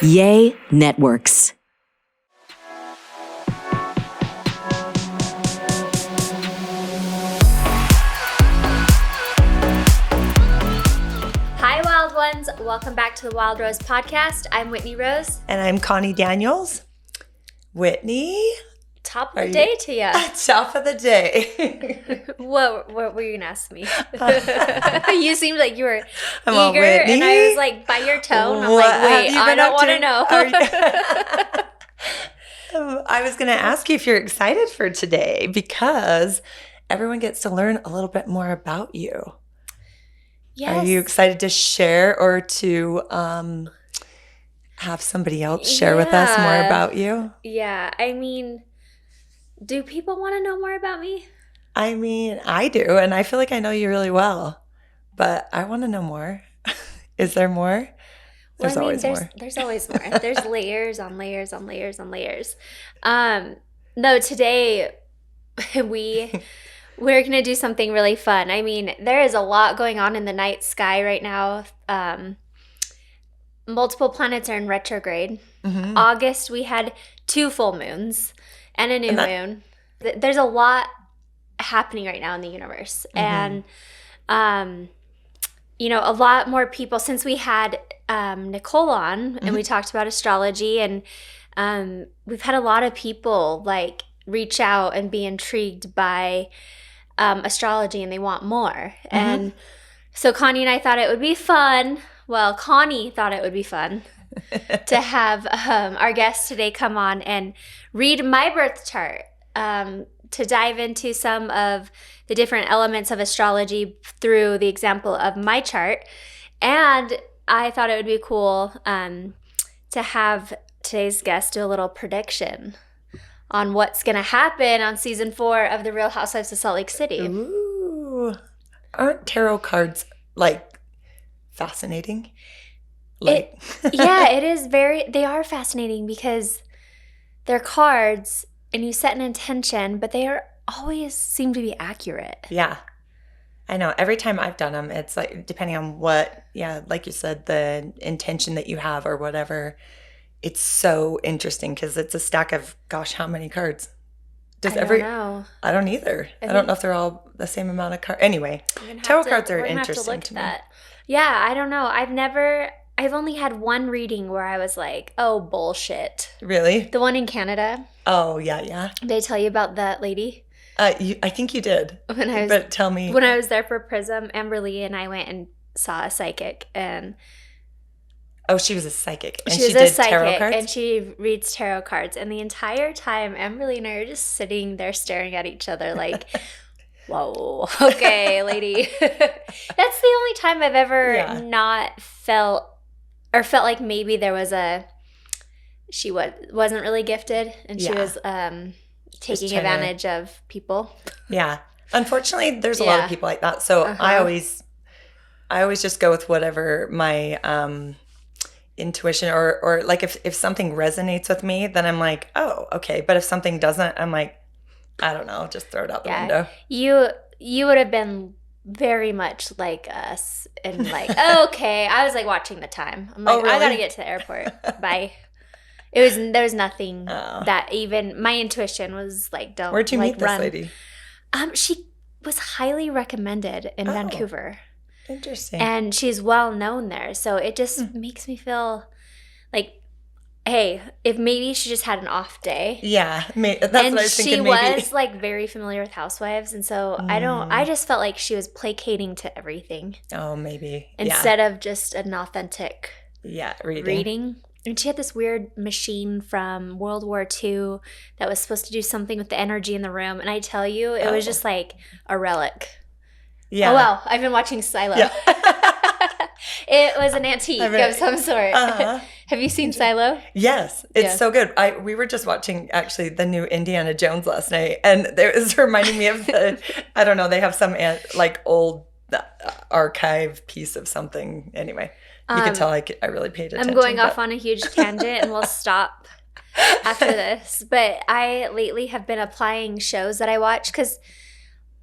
Yay Networks. Hi, Wild Ones. Welcome back to the Wild Rose podcast. I'm Whitney Rose. And I'm Connie Daniels. Whitney. Top of the day to you. Top of the day. What were you going to ask me? You seemed like you were I'm eager, and I was like, by your tone, I'm like, wait, I don't want to know. I was going to ask you if you're excited for today because everyone gets to learn a little bit more about you. Yes. Are you excited to share or to have somebody else share with us more about you? Yeah. I mean, do people want to know more about me? I mean, I do, and I feel like I know you really well, but I want to know more. Is there more? There's always more. There's always more. There's layers on layers on layers on layers. No, today we're going to do something really fun. I mean, there is a lot going on in the night sky right now. Multiple planets are in retrograde. Mm-hmm. August, we had 2 full moons and a new moon. There's a lot happening right now in the universe. Mm-hmm. And, a lot more people, since we had Nicole on and we talked about astrology, and we've had a lot of people like reach out and be intrigued by astrology, and they want more. Mm-hmm. And so Connie and I thought it would be fun. Well, Connie thought it would be fun to have our guest today come on and read my birth chart, to dive into some of the different elements of astrology through the example of my chart. And I thought it would be cool to have today's guest do a little prediction on what's going to happen on season 4 of The Real Housewives of Salt Lake City. Ooh. Aren't tarot cards like fascinating? It is they are fascinating because they're cards and you set an intention, but they always seem to be accurate. Yeah. I know. Every time I've done them, it's like, depending on what, like you said, the intention that you have or whatever, it's so interesting because it's a stack of, gosh, how many cards? I don't know. I don't either. I don't know if they're all the same amount of cards. Anyway, tarot cards are interesting to me. Yeah, I don't know. I've only had one reading where I was like, oh, bullshit. Really? The one in Canada. Oh, yeah. Did I tell you about that lady? I think you did. But tell me. When I was there for Prism, Amberly and I went and saw a psychic, and oh, she was a psychic. And she did tarot cards? And she reads tarot cards. And the entire time, Amberly and I are just sitting there staring at each other like, whoa, okay, lady. That's the only time I've ever not felt like maybe there was she wasn't really gifted, and she was taking advantage of people. Yeah. Unfortunately, there's a lot of people like that. So I always just go with whatever my intuition or like if something resonates with me, then I'm like, oh, okay. But if something doesn't, I'm like, I don't know, just throw it out the window. You would have been very much like us and like, oh, okay. I was like watching the time. I'm like, really? I gotta get to the airport. Bye. There was nothing that even my intuition was like, don't. Where'd you meet this lady? She was highly recommended in Vancouver. Interesting. And she's well known there. So it just makes me feel like, hey, if maybe she just had an off day. Yeah. That's what I was thinking maybe. And she was like very familiar with Housewives. And so I just felt like she was placating to everything. Oh, maybe. Instead of just an authentic reading. And she had this weird machine from World War II that was supposed to do something with the energy in the room. And I tell you, it was just like a relic. Yeah. Oh, well, I've been watching Silo. Yeah. It was an antique of some sort. Uh-huh. Have you seen Silo? Yes. It's so good. We were just watching, actually, the new Indiana Jones last night. And it was reminding me of I don't know, they have some like old archive piece of something. Anyway. You can tell I really paid attention. I'm going off on a huge tangent, and we'll stop after this. But I lately have been applying shows that I watch because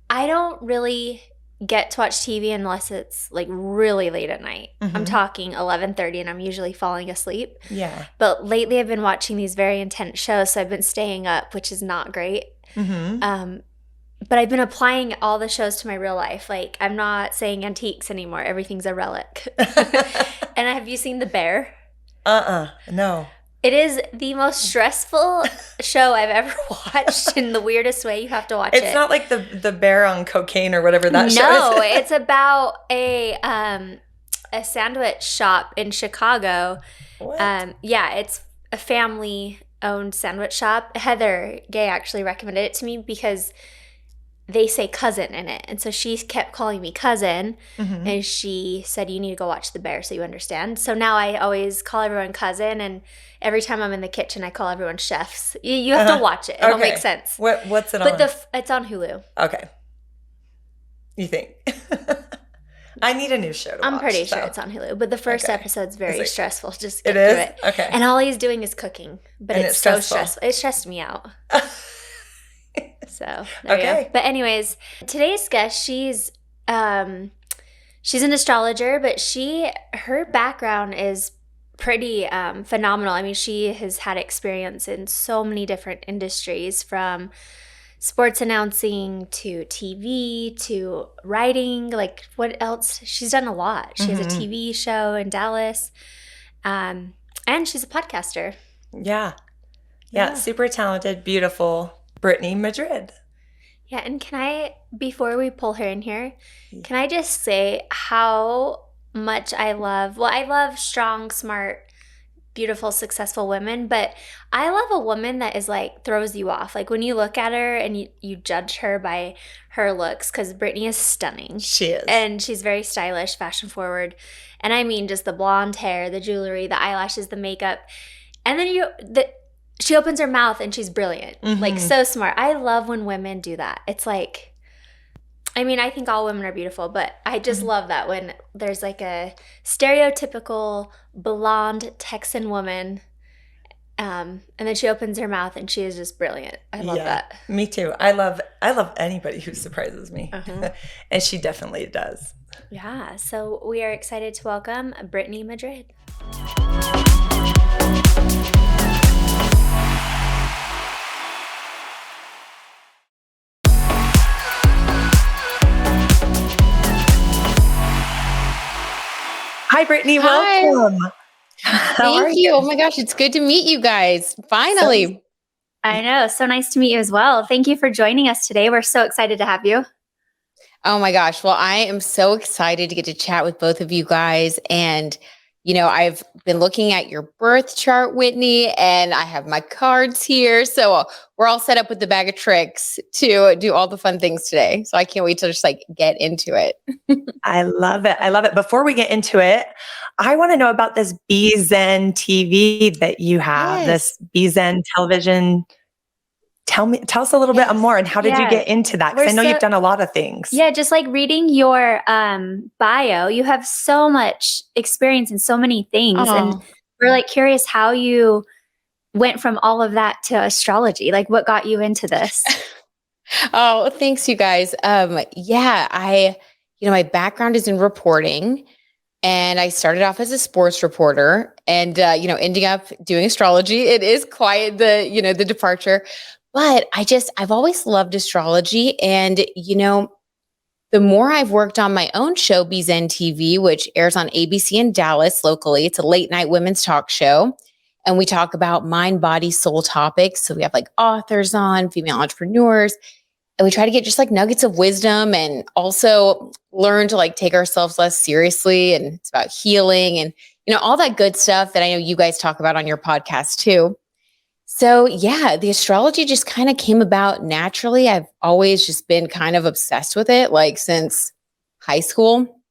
I don't really get to watch TV unless it's like really late at night. I'm talking 11:30 and I'm usually falling asleep. Yeah. But lately I've been watching these very intense shows, so I've been staying up, which is not great. But I've been applying all the shows to my real life. Like, I'm not saying antiques anymore. Everything's a relic. And have you seen The Bear? No. It is the most stressful show I've ever watched in the weirdest way. You have to watch it. It's not like the bear on cocaine or whatever that show is. No, it's about a sandwich shop in Chicago. What? Yeah, it's a family-owned sandwich shop. Heather Gay actually recommended it to me because they say cousin in it. And so she kept calling me cousin, and she said, you need to go watch The Bear so you understand. So now I always call everyone cousin, and every time I'm in the kitchen, I call everyone chefs. You have to watch it. It'll make sense. What's it on? But it's on Hulu. Okay. You think? I need a new show to watch. I'm pretty sure it's on Hulu. But the first episode's very stressful. Just get it is? through it. Okay. And all he's doing is cooking. But And it's so stressful. It stressed me out. So there you go. But anyways, today's guest, she's an astrologer, but her background is pretty phenomenal. I mean, she has had experience in so many different industries, from sports announcing to TV to writing. Like, what else? She's done a lot. She has a TV show in Dallas, and she's a podcaster. Yeah. Super talented, beautiful Brittany Madrid. Yeah, and can I, before we pull her in here, can I just say how much I love strong, smart, beautiful, successful women, but I love a woman that is like, throws you off. Like, when you look at her and you judge her by her looks, because Brittany is stunning. She is. And she's very stylish, fashion forward. And I mean, just the blonde hair, the jewelry, the eyelashes, the makeup. And then she opens her mouth and she's brilliant. Like, so smart. I love when women do that. It's like, I mean, I think all women are beautiful, but I just love that when there's like a stereotypical blonde Texan woman, and then she opens her mouth and she is just brilliant. I love that. Me too. I love anybody who surprises me. And she definitely does. Yeah. So we are excited to welcome Brittany Madrid. Hi, Brittany. Welcome. Thank you. Oh my gosh, it's good to meet you guys. Finally. I know. So nice to meet you as well. Thank you for joining us today. We're so excited to have you. Oh my gosh. Well, I am so excited to get to chat with both of you guys. And, you know, I've been looking at your birth chart, Whitney, and I have my cards here. So we're all set up with the bag of tricks to do all the fun things today. So I can't wait to just like get into it. I love it. I love it. Before we get into it, I want to know about this BZen TV that you have, this BZen television. Tell us a little bit more. And how did you get into that? Because I know you've done a lot of things. Yeah, just like reading your bio, you have so much experience in so many things. And we're like curious how you went from all of that to astrology. Like, what got you into this? Oh, thanks, you guys. My background is in reporting, and I started off as a sports reporter, and ending up doing astrology. It is quite the departure, but I've always loved astrology, and the more I've worked on my own show, BZen TV, which airs on ABC in Dallas locally. It's a late night women's talk show, and we talk about mind, body, soul topics. So we have like authors on, female entrepreneurs. And we try to get just like nuggets of wisdom, and also learn to like take ourselves less seriously. And it's about healing and, all that good stuff that I know you guys talk about on your podcast too. So yeah, the astrology just kind of came about naturally. I've always just been kind of obsessed with it, like since high school.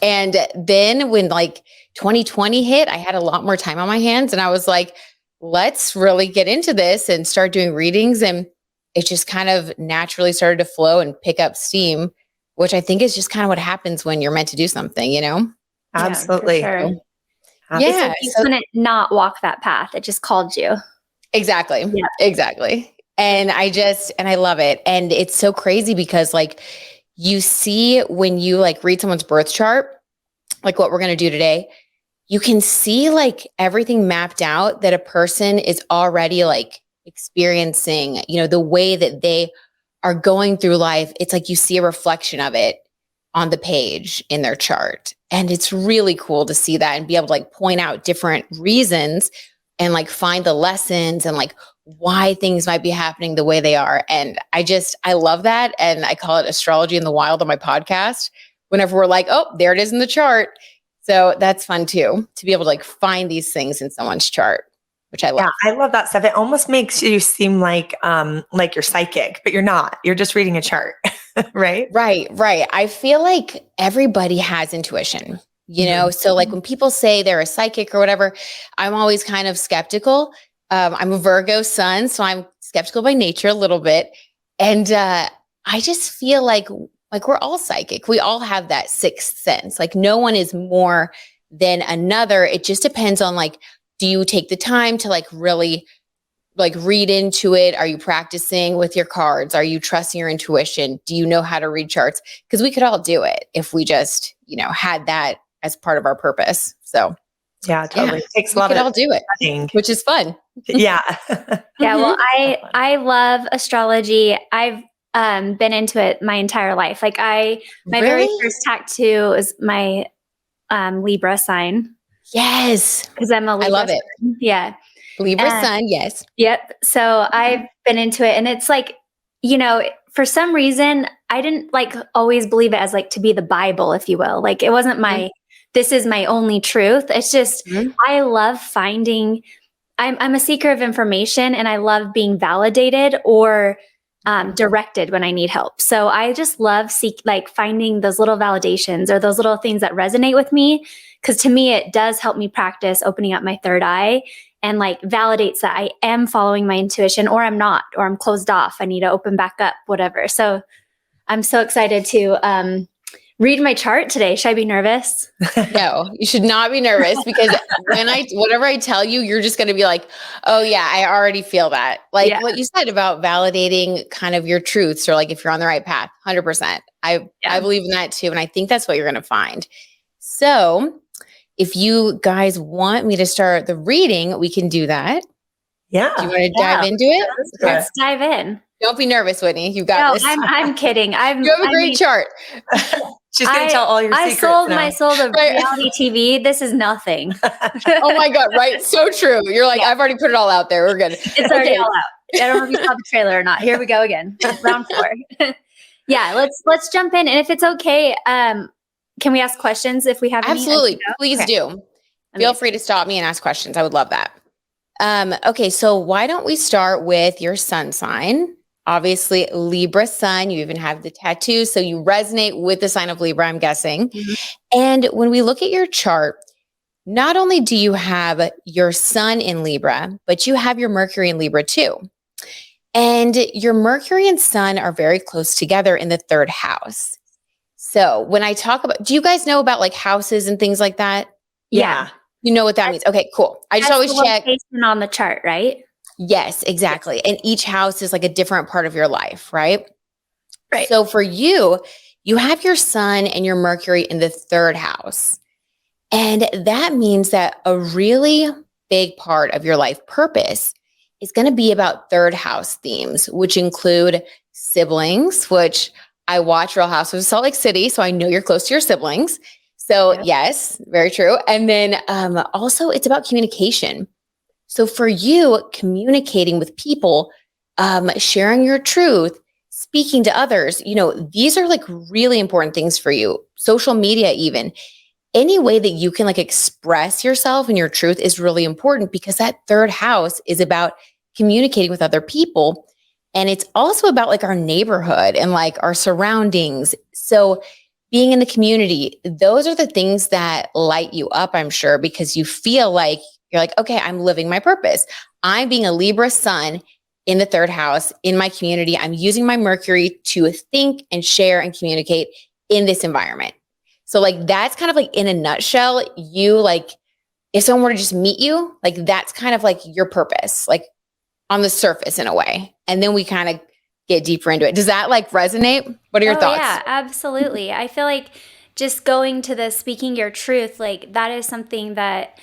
And then when like 2020 hit, I had a lot more time on my hands, and I was like, let's really get into this and start doing readings. And it just kind of naturally started to flow and pick up steam, which I think is just kind of what happens when you're meant to do something, Absolutely. Yeah, for sure. Yeah. You couldn't not walk that path. It just called you. Exactly. Yeah. Exactly. And I love it. And it's so crazy because like, you see when you like read someone's birth chart, like what we're going to do today, you can see like everything mapped out that a person is already like experiencing, the way that they are going through life. It's like you see a reflection of it on the page in their chart. And it's really cool to see that and be able to like point out different reasons and like find the lessons and like why things might be happening the way they are. And I love that. And I call it Astrology in the Wild on my podcast. Whenever we're like, oh, there it is in the chart. So that's fun too, to be able to like find these things in someone's chart, which I love. Yeah, I love that stuff. It almost makes you seem like you're psychic, but you're not. You're just reading a chart, right? Right. I feel like everybody has intuition, So like when people say they're a psychic or whatever, I'm always kind of skeptical. I'm a Virgo sun, so I'm skeptical by nature a little bit. And I just feel like we're all psychic. We all have that sixth sense. Like no one is more than another. It just depends on like, do you take the time to like really like read into it? Are you practicing with your cards? Are you trusting your intuition? Do you know how to read charts? Because we could all do it if we just, had that as part of our purpose. So yeah, totally. It takes a lot we could of all do it, which is fun. Yeah. Yeah. Well, I love astrology. I've been into it my entire life. Like my very first tattoo is my Libra sign. Yes. Because I'm a Libra. I love it. Yeah. Libra sun. Yes. Yep. So I've been into it, and it's like, for some reason, I didn't like always believe it as like to be the Bible, if you will. Like it wasn't this is my only truth. It's just, I love finding, I'm a seeker of information, and I love being validated or directed when I need help. So I just love finding those little validations or those little things that resonate with me. Cause to me, it does help me practice opening up my third eye and like validates that I am following my intuition, or I'm not, or I'm closed off. I need to open back up, whatever. So I'm so excited to read my chart today. Should I be nervous? No, you should not be nervous, because whatever I tell you, you're just going to be like, oh yeah, I already feel that. Like what you said about validating kind of your truths, or like if you're on the right path, 100%. I believe in that too. And I think that's what you're going to find. So if you guys want me to start the reading, we can do that. Yeah. Do you want to dive into it? Let's dive in. Don't be nervous, Whitney. You got this. I'm kidding. You have a great chart. She's going to tell all your secrets. I sold my soul to reality TV. This is nothing. Oh my God. Right. So true. You're like, I've already put it all out there. We're good. It's already all out. I don't know if you saw the trailer or not. Here we go again. Round 4. Yeah. Let's jump in. And if it's okay, can we ask questions if we have any? Absolutely. Please do. Feel free to stop me and ask questions. I would love that. Okay. So why don't we start with your sun sign? Obviously, Libra sun. You even have the tattoo, so you resonate with the sign of Libra, I'm guessing. Mm-hmm. And when we look at your chart, not only do you have your sun in Libra, but you have your Mercury in Libra too. And your Mercury and sun are very close together in the 3rd house. So when I talk about, do you guys know about like houses and things like that? Yeah. You know what that means? Okay, cool. I just always check. On the chart, right? Yes, exactly. And each house is like a different part of your life, right? Right. So for you, you have your sun and your Mercury in the 3rd house. And that means that a really big part of your life purpose is going to be about 3rd house themes, which include siblings, which I watch Real Housewives of Salt Lake City, so I know you're close to your siblings. So yes, very true. And then also it's about communication. So for you, communicating with people, sharing your truth, speaking to others, these are like really important things for you. Social media, even any way that you can like express yourself and your truth is really important, because that 3rd house is about communicating with other people. And it's also about like our neighborhood and like our surroundings. So being in the community, those are the things that light you up, I'm sure, because you feel like you're like, okay, I'm living my purpose. I'm being a Libra sun in the 3rd house in my community. I'm using my Mercury to think and share and communicate in this environment. So like, that's kind of like in a nutshell, you like, if someone were to just meet you, like that's kind of like your purpose, like on the surface in a way. And then we kind of get deeper into it. Does that like resonate? What are your thoughts? Yeah, absolutely. I feel like just going to the speaking your truth, like that is something that,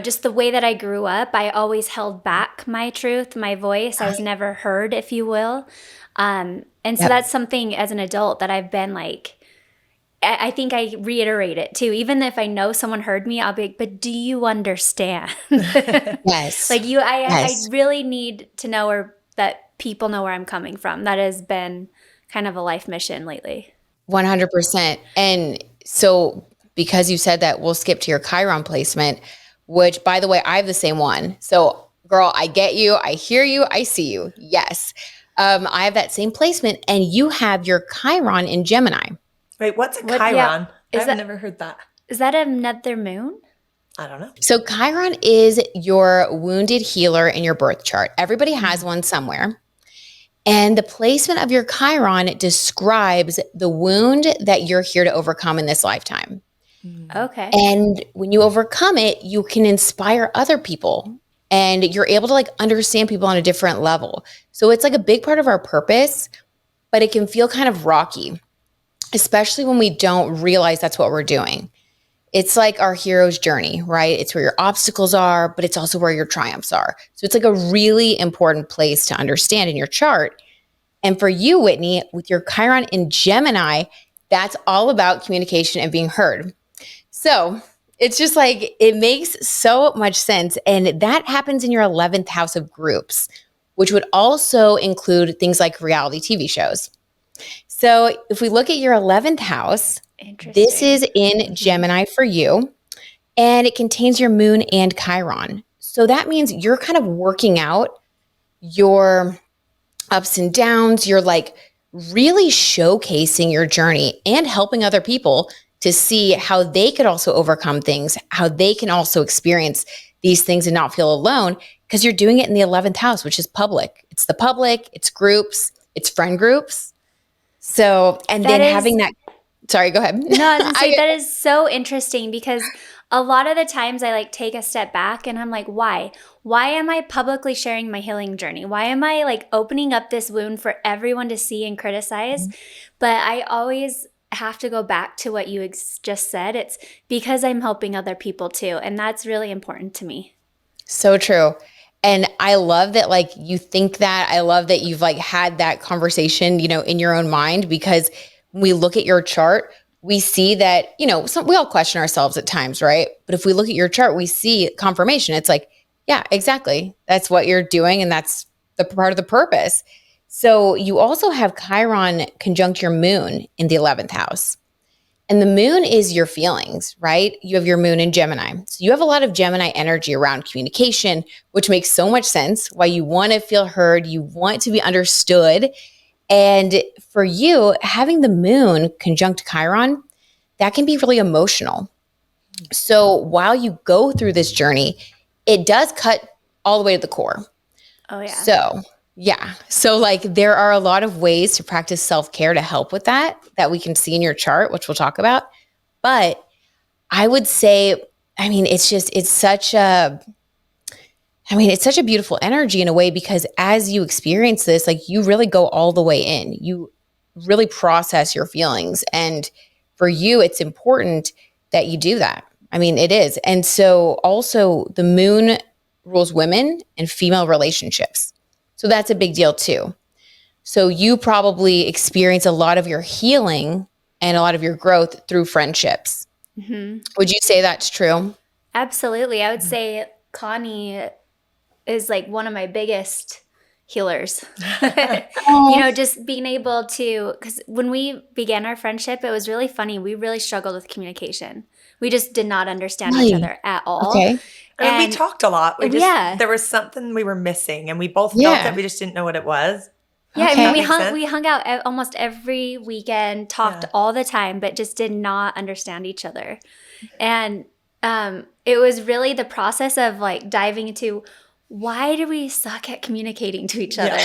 just the way that I grew up, I always held back my truth, my voice. I was never heard, if you will. And so that's something as an adult that I've been like, I think I reiterate it too. Even if I know someone heard me, I'll be like, but do you understand? Yes. Like I really need to know that people know where I'm coming from. That has been kind of a life mission lately. 100%. And so because you said that, we'll skip to your Chiron placement, which by the way, I have the same one. So girl, I get you. I hear you. I see you. Yes. I have that same placement, and you have your Chiron in Gemini. Wait, what's a Chiron? Yeah. I've never heard that. Is that another moon? I don't know. So Chiron is your wounded healer in your birth chart. Everybody has one somewhere. And the placement of your Chiron describes the wound that you're here to overcome in this lifetime. Okay. And when you overcome it, you can inspire other people, and you're able to like understand people on a different level. So it's like a big part of our purpose, but it can feel kind of rocky, especially when we don't realize that's what we're doing. It's like our hero's journey, right? It's where your obstacles are, but it's also where your triumphs are. So it's like a really important place to understand in your chart. And for you, Whitney, with your Chiron in Gemini, that's all about communication and being heard. So it's just like, it makes so much sense. And that happens in your 11th house of groups, which would also include things like reality TV shows. So if we look at your 11th house, this is in Gemini for you, and it contains your moon and Chiron. So that means you're kind of working out your ups and downs. You're like really showcasing your journey and helping other people to see how they could also overcome things, how they can also experience these things and not feel alone, because you're doing it in the 11th house, which is public. It's the public, it's groups, it's friend groups. So, and then having that, sorry, go ahead. No, I was gonna say, that is so interesting, because a lot of the times I like take a step back and I'm like, why? Why am I publicly sharing my healing journey? Why am I like opening up this wound for everyone to see and criticize? But I always have to go back to what you just said. It's because I'm helping other people too. And that's really important to me. So true. And I love that, like, you think that. I love that you've like had that conversation, in your own mind, because when we look at your chart, we see that, we all question ourselves at times, right? But if we look at your chart, we see confirmation. It's like, yeah, exactly. That's what you're doing. And that's the part of the purpose. So you also have Chiron conjunct your moon in the 11th house. And the moon is your feelings, right? You have your moon in Gemini. So you have a lot of Gemini energy around communication, which makes so much sense why you want to feel heard. You want to be understood. And for you, having the moon conjunct Chiron, that can be really emotional. So while you go through this journey, it does cut all the way to the core. Oh, yeah. So like there are a lot of ways to practice self-care to help with that we can see in your chart, which we'll talk about. But I would say, it's such a beautiful energy in a way, because as you experience this, like you really go all the way in, you really process your feelings. And for you, it's important that you do that. It is. And so also the moon rules women and female relationships. So that's a big deal too. So you probably experience a lot of your healing and a lot of your growth through friendships. Mm-hmm. Would you say that's true? Absolutely. I would say Connie is like one of my biggest healers. Just being able to, because when we began our friendship, it was really funny. We really struggled with communication. We just did not understand each other at all. Okay. And we talked a lot. There was something we were missing, and we both felt that we just didn't know what it was. Yeah, okay. We hung out almost every weekend, talked all the time, but just did not understand each other. And it was really the process of like diving into, why do we suck at communicating to each other,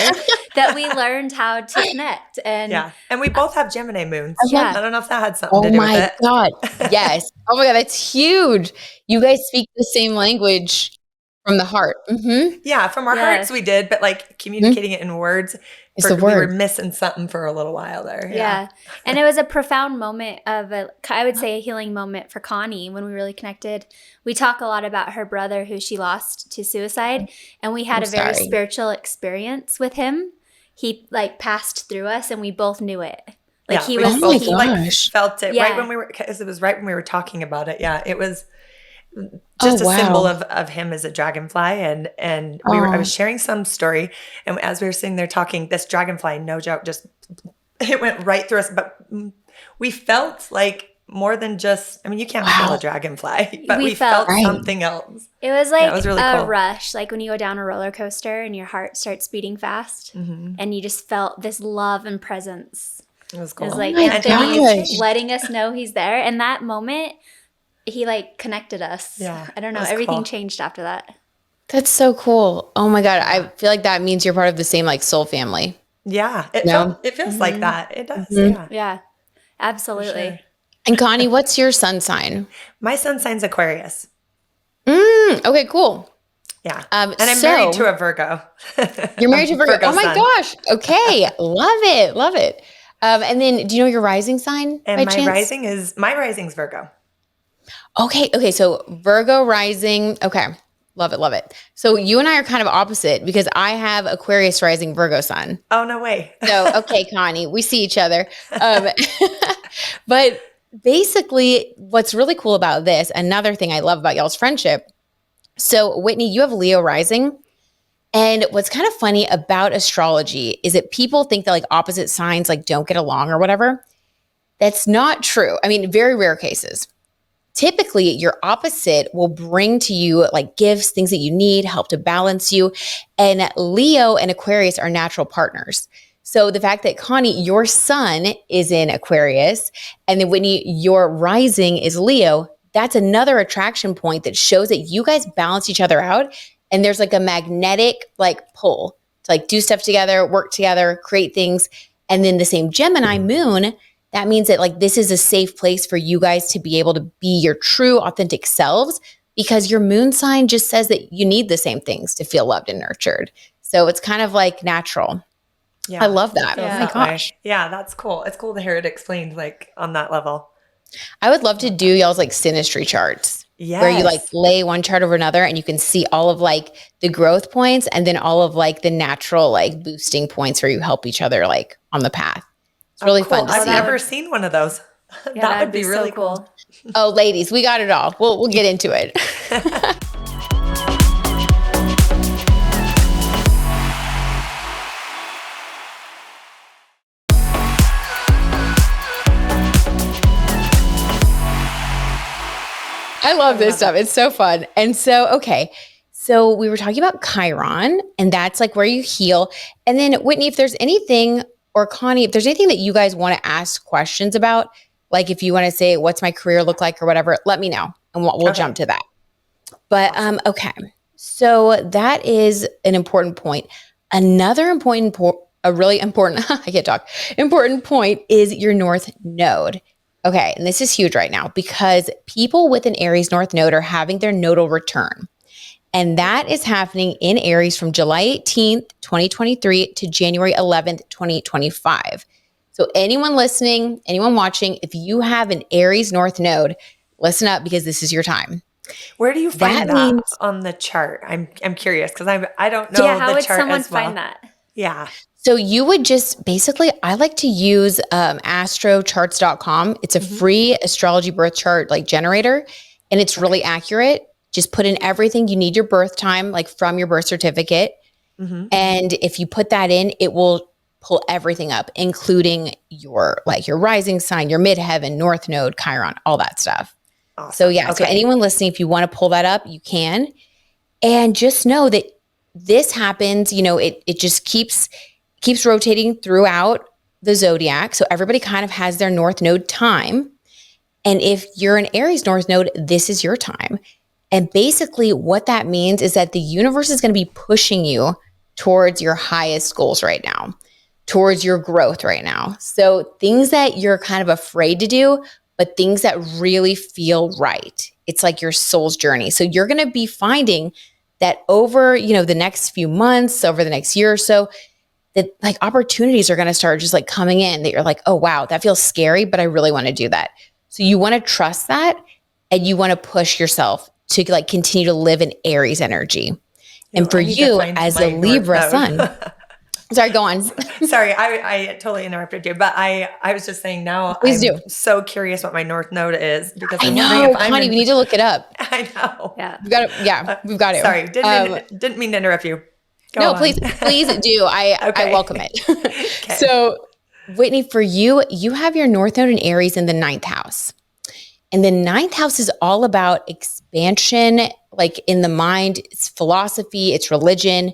that we learned how to connect. And we both have Gemini moons. Yeah. I don't know if that had something to do with it. Oh my God. Yes. Oh my God. That's huge. You guys speak the same language From the heart. Yeah, from our hearts we did, but like communicating it in words, It's the we word. were missing something for a little while there. Yeah. And it was a profound moment I would say a healing moment for Connie when we really connected. We talk a lot about her brother who she lost to suicide, and we had a very spiritual experience with him. He like passed through us and we both knew it. Like he was both, like felt it right when we were, because it was right when we were talking about it. Yeah, it was just a symbol of him as a dragonfly, and I was sharing some story, and as we were sitting there talking, this dragonfly, no joke, just it went right through us. But we felt like more than just, I mean, you can't feel a dragonfly, but we felt something else. It was like it was really a cool. rush, like when you go down a roller coaster and your heart starts beating fast, and you just felt this love and presence. It was cool. It was like Anthony's letting us know he's there. And that moment, he like connected us. Yeah. I don't know. Everything changed after that. That's so cool. Oh my God. I feel like that means you're part of the same like soul family. Yeah. It feels like that. It does. Yeah. Absolutely. Sure. And Connie, what's your sun sign? My sun sign's Aquarius. Okay, cool. Yeah. And I'm married to a Virgo. You're married to a Virgo. Oh my sun. gosh. Okay. Love it. Love it. And then do you know your rising sign? And by chance? my rising's Virgo. Okay. So Virgo rising. Okay. Love it. Love it. So you and I are kind of opposite because I have Aquarius rising, Virgo sun. Oh, no way. So, okay, Connie, we see each other. But basically what's really cool about this, another thing I love about y'all's friendship. So Whitney, you have Leo rising. And what's kind of funny about astrology is that people think that like opposite signs like don't get along or whatever. That's not true. I mean, very rare cases. Typically, your opposite will bring to you like gifts, things that you need, help to balance you. And Leo and Aquarius are natural partners. So the fact that Connie, your sun is in Aquarius, and then Whitney, your rising is Leo, that's another attraction point that shows that you guys balance each other out. And there's like a magnetic like pull to like do stuff together, work together, create things. And then the same Gemini moon, that means that like this is a safe place for you guys to be able to be your true authentic selves because your moon sign just says that you need the same things to feel loved and nurtured. So it's kind of like natural. Yeah, I love that. Oh my gosh. Yeah, that's cool. It's cool to hear it explained like on that level. I would love to do y'all's like synastry charts. Yes. Where you like lay one chart over another and you can see all of like the growth points and then all of like the natural like boosting points where you help each other like on the path. It's really fun to see. I've never seen one of those. Yeah, that would be really so cool. Oh, ladies, we got it all. We'll get into it. I love this stuff. It's so fun. And so, okay. So we were talking about Chiron, and that's like where you heal. And then Whitney, if there's anything, or Connie, if there's anything that you guys want to ask questions about, like if you want to say, what's my career look like or whatever, let me know and we'll jump to that. But okay. So that is an important point. Another important important point is your North Node. Okay, and this is huge right now because people with an Aries North Node are having their nodal return. And that is happening in Aries from July 18th, 2023 to January 11th, 2025. So anyone listening, anyone watching, if you have an Aries North Node, listen up because this is your time. Where do you find that on the chart? I'm curious because I don't know how the would chart someone as well. find that? Yeah. So you would just basically, I like to use astrocharts.com. It's a free astrology birth chart like generator, and it's really accurate. Just put in everything. You need your birth time, like from your birth certificate. And if you put that in, it will pull everything up, including your rising sign, your midheaven, North Node, Chiron, all that stuff. Awesome. So yeah, so anyone listening, if you want to pull that up, you can. And just know that this happens, it just keeps rotating throughout the zodiac. So everybody kind of has their North Node time. And if you're an Aries North Node, this is your time. And basically what that means is that the universe is going to be pushing you towards your highest goals right now, towards your growth right now. So things that you're kind of afraid to do, but things that really feel right. It's like your soul's journey. So you're going to be finding that over, the next few months, over the next year or so, that like opportunities are going to start just like coming in that you're like, oh, wow, that feels scary, but I really want to do that. So you want to trust that and you want to push yourself to like continue to live in Aries energy. And for you as a Libra sun, sorry, go on. Sorry, I totally interrupted you, but I was just saying now Please I'm do. so curious what my North Node is because I I'm know, wondering if I'm Connie, we need to look it up. I know. Yeah. We've got to. Sorry, didn't mean to interrupt you. Go no, on. please do. I welcome it. Okay. So, Whitney, for you, you have your North Node in Aries in the 9th house. And the 9th house is all about expansion, like in the mind, it's philosophy, it's religion.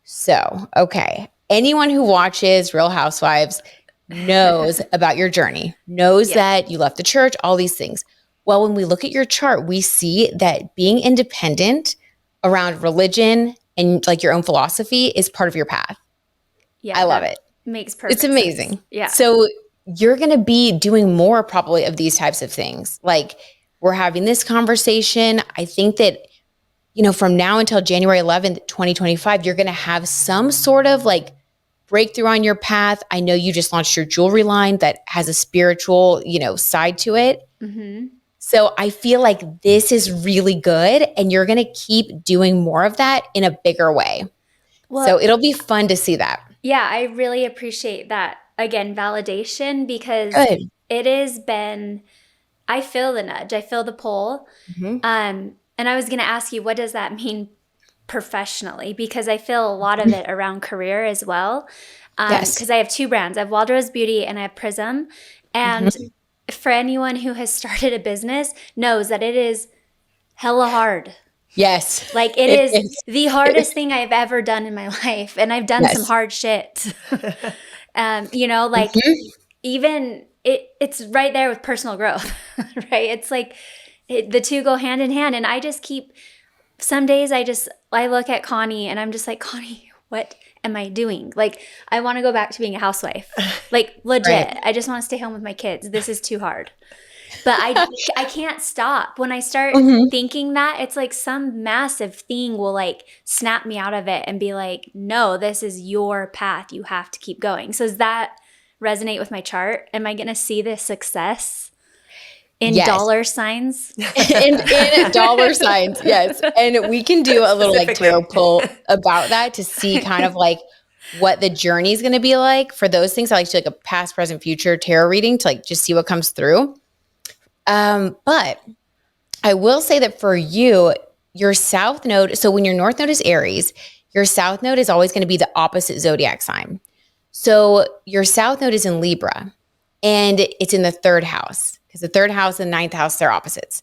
So, okay. Anyone who watches Real Housewives knows about your journey, knows that you left the church, all these things. Well, when we look at your chart, we see that being independent around religion and like your own philosophy is part of your path. Yeah. I love it. Makes perfect It's amazing. sense. Yeah. So you're going to be doing more probably of these types of things. Like we're having this conversation. I think that, from now until January 11th, 2025, you're going to have some sort of like breakthrough on your path. I know you just launched your jewelry line that has a spiritual, side to it. Mm-hmm. So I feel like this is really good and you're going to keep doing more of that in a bigger way. Well, so it'll be fun to see that. Yeah, I really appreciate that. Again, validation because it has been, I feel the nudge, I feel the pull. Mm-hmm. And I was going to ask you, what does that mean professionally? Because I feel a lot of it around career as well. Because I have 2 brands. I have Wild Rose Beauty and I have Prism. And for anyone who has started a business knows that it is hella hard. Yes. Like it is the hardest thing I've ever done in my life. And I've done some hard shit. Even it's right there with personal growth, right? It's like the two go hand in hand. And I just keep, some days I look at Connie and I'm just like, Connie, what am I doing? Like, I want to go back to being a housewife. Like legit. Right. I just want to stay home with my kids. This is too hard. But I can't stop. When I start thinking that, it's like some massive thing will like snap me out of it and be like, no, this is your path. You have to keep going. So does that resonate with my chart? Am I going to see this success in dollar signs? in dollar signs, yes. And we can do a little like tarot pull about that to see kind of like what the journey is going to be like. For those things, I like to do like a past, present, future tarot reading to like just see what comes through. But I will say that for you, your South Node, so when your North Node is Aries, your South Node is always going to be the opposite zodiac sign. So your South Node is in Libra and it's in the 3rd house because the 3rd house and 9th house, they're opposites.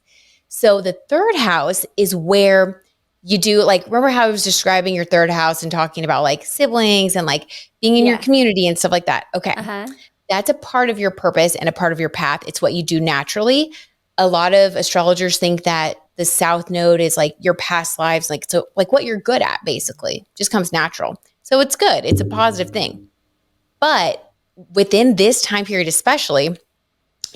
So the 3rd house is where you do like, remember how I was describing your 3rd house and talking about like siblings and like being in your community and stuff like that. Okay. That's a part of your purpose and a part of your path. It's what you do naturally. A lot of astrologers think that the South Node is like your past lives, like so like what you're good at basically just comes natural. So it's good. It's a positive thing. But within this time period especially,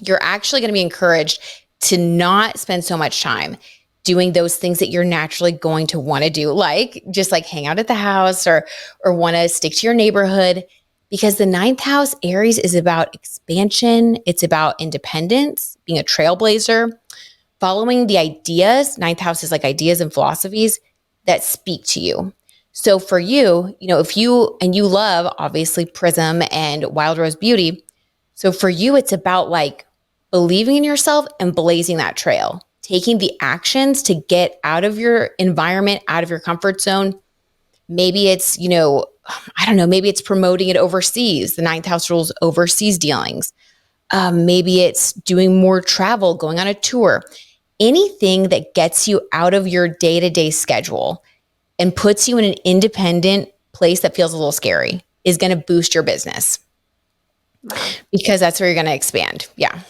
you're actually going to be encouraged to not spend so much time doing those things that you're naturally going to want to do, like just like hang out at the house or want to stick to your neighborhood. Because the 9th house, Aries, is about expansion. It's about independence, being a trailblazer, following the ideas. 9th house is like ideas and philosophies that speak to you. So for you, if you love obviously Prism and Wild Rose Beauty. So for you, it's about like believing in yourself and blazing that trail, taking the actions to get out of your environment, out of your comfort zone. Maybe it's, I don't know, maybe it's promoting it overseas. The 9th house rules overseas dealings. Maybe it's doing more travel, going on a tour. Anything that gets you out of your day-to-day schedule and puts you in an independent place that feels a little scary is going to boost your business. Wow. Because that's where you're going to expand. Yeah.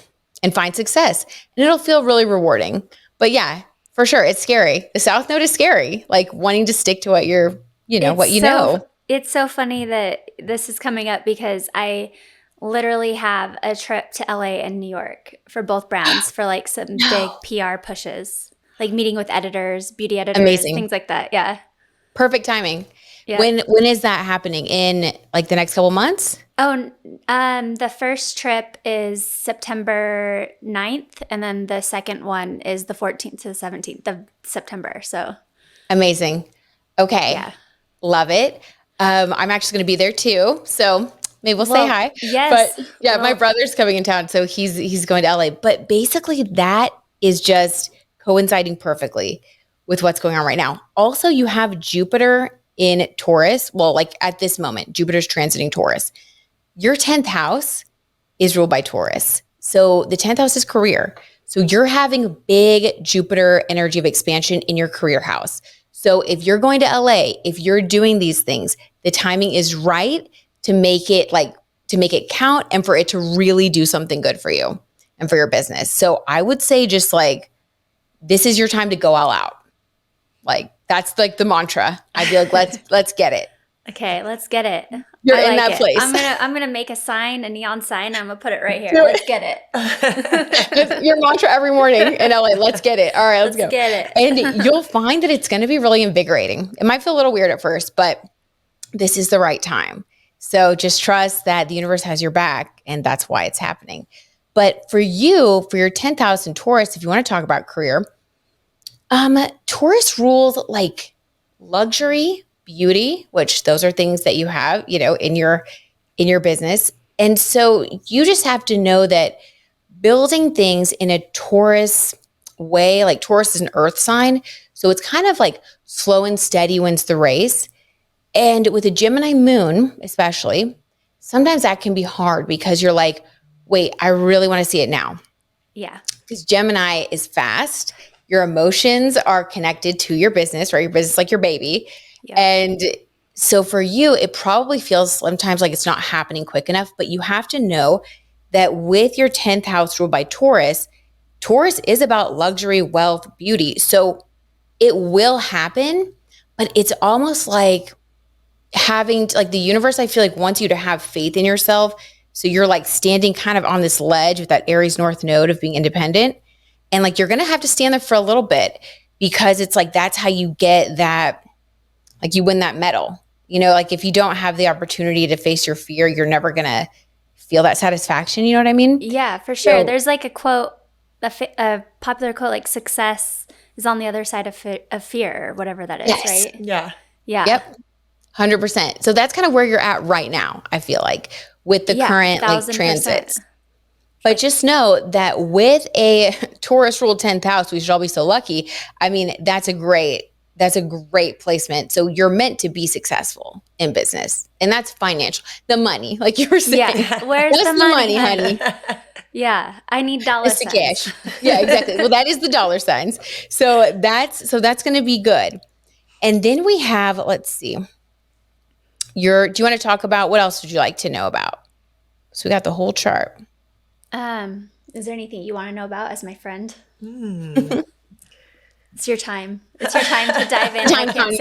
And find success. And it'll feel really rewarding. But yeah, for sure, it's scary. The South Node is scary, like wanting to stick to what you're know. It's so funny that this is coming up because I literally have a trip to LA and New York for both brands for like some big PR pushes. like meeting with editors, beauty editors, Amazing. things like that. Yeah. Perfect timing. Yeah. When is that happening? In like the next couple months? Oh, the first trip is September 9th, and then the second one is the 14th to the 17th of September. So amazing. Okay. yeah. Love it. I'm actually going to be there too. So maybe we'll say hi. Yes. But yeah, my brother's coming in town. So he's going to LA. But basically that is just coinciding perfectly with what's going on right now. Also, you have Jupiter in Taurus. Well, like at this moment, Jupiter's transiting Taurus. Your 10th house is ruled by Taurus. So the 10th house is career. So you're having big Jupiter energy of expansion in your career house. So if you're going to LA, if you're doing these things, the timing is right to make it count and for it to really do something good for you and for your business. So I would say just like, this is your time to go all out. Like that's like the mantra. I feel like let's get it. Okay, let's get it. You're in that place. I'm gonna make a neon sign. I'm gonna put it right here. Let's get it. Your mantra every morning in LA. Let's get it. All right, let's go. Get it. And you'll find that it's going to be really invigorating. It might feel a little weird at first, but this is the right time. So just trust that the universe has your back, and that's why it's happening. But for you, for your 10th house in Taurus, if you want to talk about career, Taurus rules like luxury, beauty, which those are things that you have, in your business. And so you just have to know that building things in a Taurus way, like Taurus is an earth sign. So it's kind of like slow and steady wins the race. And with a Gemini moon, especially, sometimes that can be hard because you're like, wait, I really want to see it now. Yeah. Because Gemini is fast. Your emotions are connected to your business, right? Your business is like your baby. Yeah. And so for you, it probably feels sometimes like it's not happening quick enough, but you have to know that with your 10th house ruled by Taurus, Taurus is about luxury, wealth, beauty. So it will happen, but it's almost like having like the universe, I feel like wants you to have faith in yourself. So you're like standing kind of on this ledge with that Aries North node of being independent. And like, you're going to have to stand there for a little bit because it's like, that's how you get that, like you win that medal, like if you don't have the opportunity to face your fear, you're never going to feel that satisfaction. You know what I mean? Yeah, for sure. So, there's like a quote, a popular quote, like success is on the other side of fear or whatever that is, yes. Right? Yeah. Yeah. Yep. 100%. So that's kind of where you're at right now, I feel like, with the current like transits. But just know that with a Taurus ruled 10th house, we should all be so lucky. I mean, that's a great placement. So you're meant to be successful in business. And that's financial. The money, like you were saying. Yeah. Where's the money, honey? Yeah. I need dollar signs. Cash. Yeah, exactly. Well, that is the dollar signs. So that's going to be good. And then we have, let's see. Do you want to talk about, what else would you like to know about? So we got the whole chart. Is there anything you want to know about as my friend? It's your time. It's your time to dive in.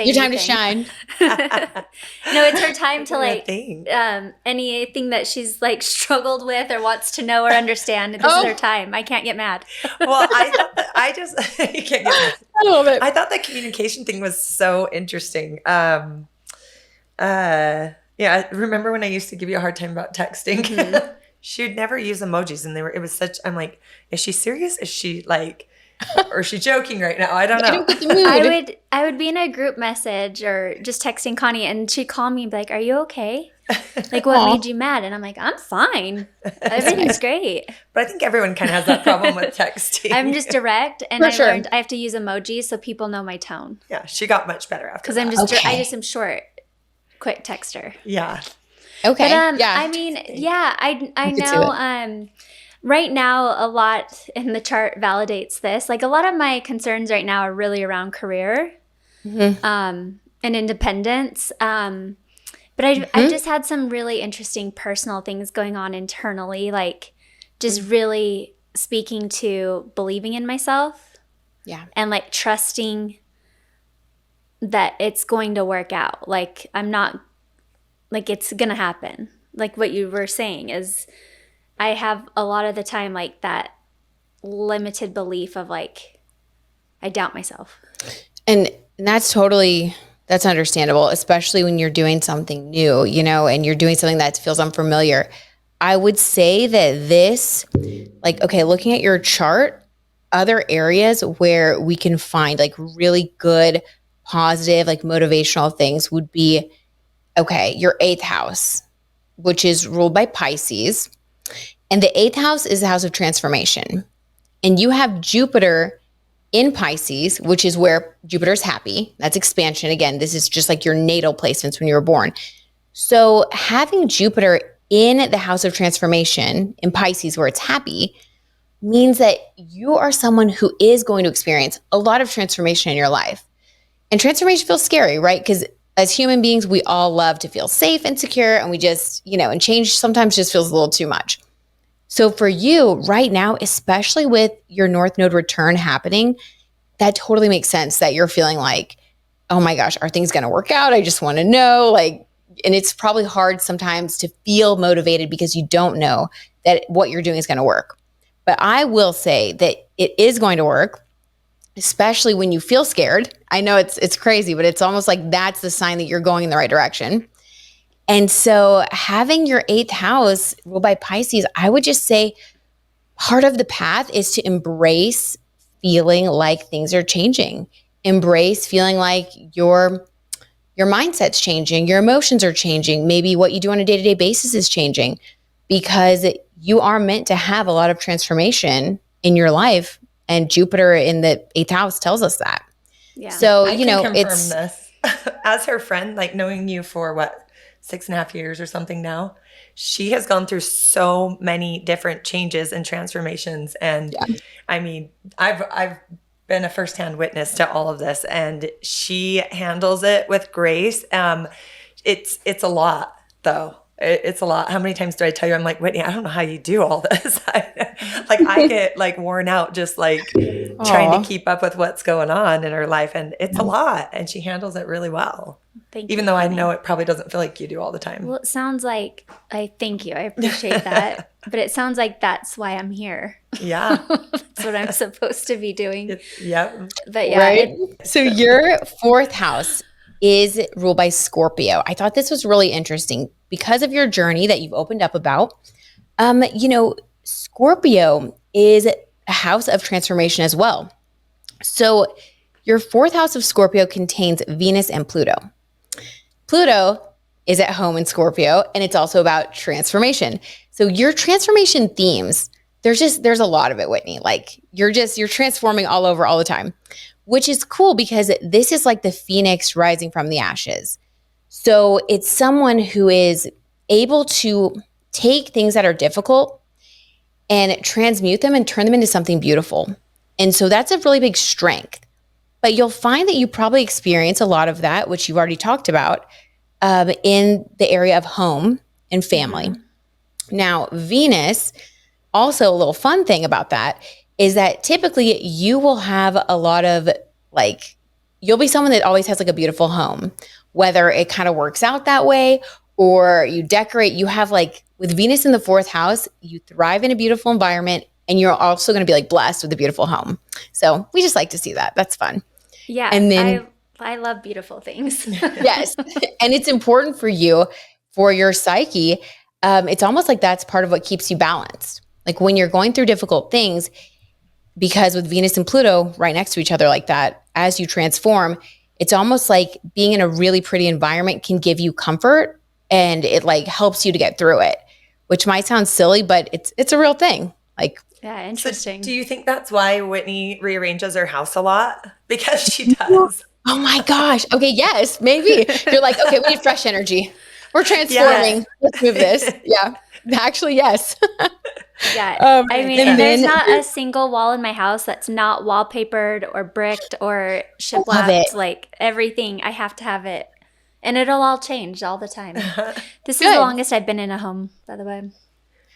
Your time to shine. No, it's her time to like anything that she's like struggled with or wants to know or understand. This is her time. I can't get mad. Well, I just you can't get mad. I love it. I thought the communication thing was so interesting. Yeah, remember when I used to give you a hard time about texting? Mm-hmm. She'd never use emojis, and it was such. I'm like, is she serious? Is she like, or is she joking right now? I don't know. I would be in a group message or just texting Connie, and she'd call me and be like, "Are you okay? Like, what made you mad?" And I'm like, "I'm fine. Everything's great." But I think everyone kind of has that problem with texting. I'm just direct, and learned I have to use emojis so people know my tone. Yeah, she got much better after. Because I just am short, quick texter. Yeah. Okay. But I mean, yeah, I know. Right now, a lot in the chart validates this. Like a lot of my concerns right now are really around career, and independence. But I've just had some really interesting personal things going on internally, like just really speaking to believing in myself, and like trusting that it's going to work out. Like I'm not. Like it's going to happen. Like what you were saying is I have a lot of the time like that limited belief of like, I doubt myself. And that's understandable, especially when you're doing something new, you know, and you're doing something that feels unfamiliar. I would say that this, like, okay, looking at your chart, other areas where we can find like really good, positive, like motivational things would be, okay, your 8th house, which is ruled by Pisces. And the 8th house is the house of transformation. And you have Jupiter in Pisces, which is where Jupiter's happy. That's expansion. Again, this is just like your natal placements when you were born. So having Jupiter in the house of transformation in Pisces, where it's happy, means that you are someone who is going to experience a lot of transformation in your life. And transformation feels scary, right? Because as human beings, we all love to feel safe and secure, and we just, you know, and change sometimes just feels a little too much. So for you right now, especially with your North Node return happening, that totally makes sense that you're feeling like, oh my gosh, are things going to work out? I just want to know, like, and it's probably hard sometimes to feel motivated because you don't know that what you're doing is going to work. But I will say that it is going to work, especially when you feel scared. I know it's crazy, but it's almost like that's the sign that you're going in the right direction. And so having your 8th house ruled by Pisces, I would just say part of the path is to embrace feeling like things are changing. Embrace feeling like your mindset's changing, your emotions are changing. Maybe what you do on a day-to-day basis is changing, because you are meant to have a lot of transformation in your life. And Jupiter in the 8th house tells us that. Yeah. So, I you can know, confirm it's this. As her friend, like knowing you for 6.5 years or something now, she has gone through so many different changes and transformations. And I mean, I've been a firsthand witness to all of this, and she handles it with grace. It's a lot though. It's a lot. How many times do I tell you, I'm like, Whitney, I don't know how you do all this. I get like worn out just like trying to keep up with what's going on in her life. And it's a lot. And she handles it really well. Thank you. Even though I know it probably doesn't feel like you do all the time. Well, it sounds like, thank you. I appreciate that. But it sounds like that's why I'm here. Yeah. That's what I'm supposed to be doing. Yep. But yeah. right. So your 4th house is ruled by Scorpio. I thought this was really interesting because of your journey that you've opened up about. You know, Scorpio is a house of transformation as well. So your 4th house of Scorpio contains Venus and Pluto. Pluto is at home in Scorpio, and it's also about transformation. So your transformation themes, there's a lot of it, Whitney. Like you're transforming all over all the time, which is cool because this is like the phoenix rising from the ashes. So it's someone who is able to take things that are difficult and transmute them and turn them into something beautiful. And so that's a really big strength. But you'll find that you probably experience a lot of that, which you've already talked about, in the area of home and family. Mm-hmm. Now, Venus, also a little fun thing about that is that typically you will have a lot of you'll be someone that always has like a beautiful home, whether it kind of works out that way or you decorate. You have with Venus in the 4th house, you thrive in a beautiful environment, and you're also going to be blessed with a beautiful home. So we just like to see that. That's fun. Yeah. And then I love beautiful things. Yes. And it's important for you, for your psyche. It's almost like that's part of what keeps you balanced. Like when you're going through difficult things, because with Venus and Pluto right next to each other like that, as you transform, it's almost like being in a really pretty environment can give you comfort, and it helps you to get through it, which might sound silly, but it's a real thing. Yeah, interesting. So do you think that's why Whitney rearranges her house a lot? Because she does. Oh my gosh. Okay. Yes, maybe. You're like, okay, we need fresh energy. We're transforming. Yes. Let's move this. Yeah. Actually, yes. Yeah. I mean, there's not a single wall in my house that's not wallpapered or bricked or shiplapped. Everything, I have to have it. And it'll all change all the time. This is the longest I've been in a home, by the way.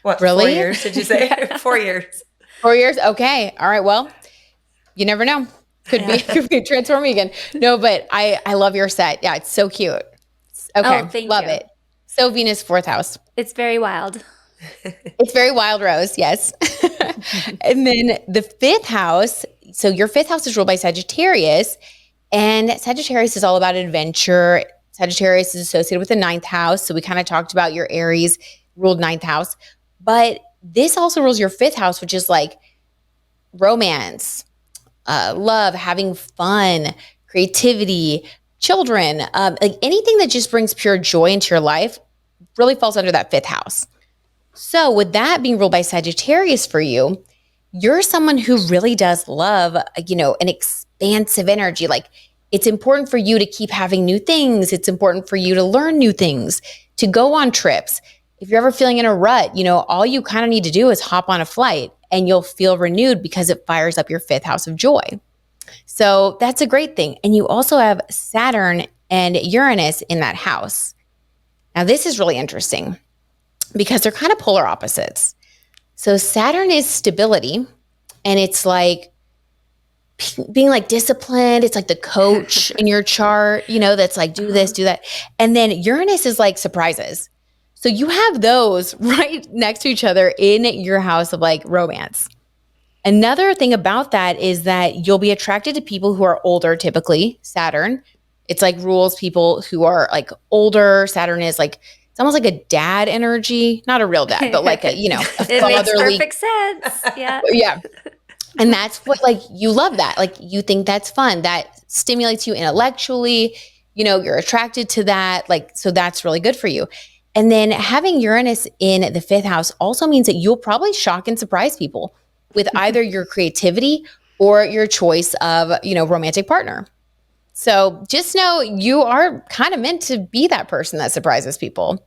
What, really? 4 years, did you say? 4 years. 4 years? Okay. All right. Well, you never know. Could be transforming again. No, but I love your set. Yeah, it's so cute. Okay. Oh, thank love you. it. So Venus 4th house. It's very wild. It's very wild, Rose. Yes. And then the fifth house. So your fifth house is ruled by Sagittarius, and Sagittarius is all about adventure. Sagittarius is associated with the ninth house. So we kind of talked about your Aries ruled ninth house, but this also rules your fifth house, which is like romance, love, having fun, creativity, children, like anything that just brings pure joy into your life really falls under that fifth house. So with that being ruled by Sagittarius for you, you're someone who really does love, an expansive energy. Like it's important for you to keep having new things. It's important for you to learn new things, to go on trips. If you're ever feeling in a rut, all you kind of need to do is hop on a flight and you'll feel renewed because it fires up your fifth house of joy. So that's a great thing. And you also have Saturn and Uranus in that house. Now this is really interesting because they're kind of polar opposites. So Saturn is stability, and it's like being like disciplined. It's like the coach in your chart, that's like do this, do that. And then Uranus is like surprises. So you have those right next to each other in your house of like romance. Another thing about that is that you'll be attracted to people who are older, typically Saturn. It's like rules people who are like older. Saturn is like, it's almost like a dad energy, not a real dad, but like a It makes fatherly. perfect sense. Yeah. Yeah. And that's what, like, you love that. Like, you think that's fun. That stimulates you intellectually. You're attracted to that. Like, so that's really good for you. And then having Uranus in the fifth house also means that you'll probably shock and surprise people with either your creativity or your choice of, romantic partner. So just know you are kind of meant to be that person that surprises people.